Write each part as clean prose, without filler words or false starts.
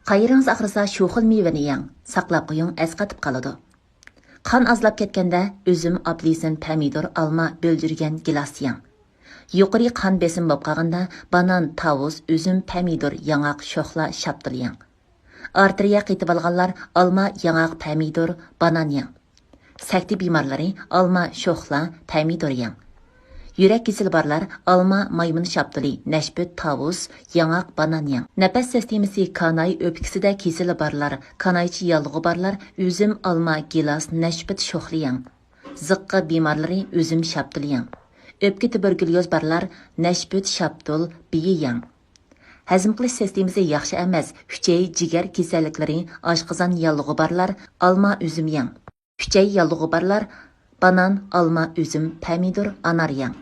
Qayırınız ağrısa şu xil meyveni yeng, saqlab qo'ying, esqatib qoladi. Qon azlab ketganda üzüm, apelsin, pomidor, alma bölgürgen gilas yeng. Yuqori qon besim bo'lib qolganda banan, tavus, üzüm, pomidor, yangaq, sho'xla, shaptil yeng. Arteriya qetib olganlar alma, yangaq, pomidor, banan yeng. Sakti bemorlari alma, sho'xla, pomidor yeng. Yurak kesili barlar alma, maymun shaptili, nashput, tavus, yangaq, banan yeng. Nafas sistemasi kanay o'pkisida kesili barlar, kanaychi yallig'i barlar üzüm, alma, gilas, nashput, sho'xli yeng. Ziqqa bemorlari üzüm, shaptili yeng. Öpke tuberkulyoz barlar nashput, shaptul, biyi yeng. Hazm qilish sistemasi yaxshi emas, huchay, jigar kasalliklari, oshqozon yallig'i barlar alma, üzüm yeng. Huchay yallig'i barlar banan, alma, üzüm, pomidor, anar yeng.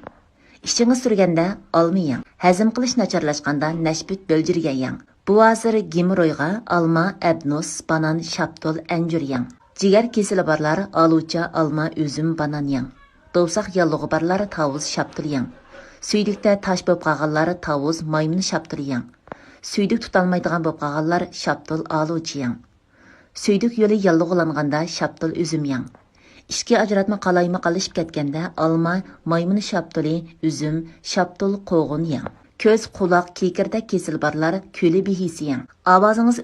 İşingiz surganda alma yeng. Hazm qilish nacharlashganda nashput bo'ljirgan yeng. Bu asir gemoroyga alma, abnus, banan, shaptul, anjur yeng. Jigar kesili barlar alucha, alma, üzüm, banan yeng. Doğsaq yallığı barlar tavuz, shaptul yeng. Süydükdə taş bo'lib qolganlar tavuz, maymun, shaptul yeng. Süydük tutalmaydigan bo'lib qolganlar shaptul, alucha yeng. Süydük yo'li yallig'ilanganda shaptul, üzüm yeng. İşki ajratma qalayma qalishib ketganda alma, maymun, shaptuli, üzüm, shaptul, qo'g'un yeng. Ko'z, quloq, kekirdak kesil barlar ko'li bihisi yeng. Ovozingiz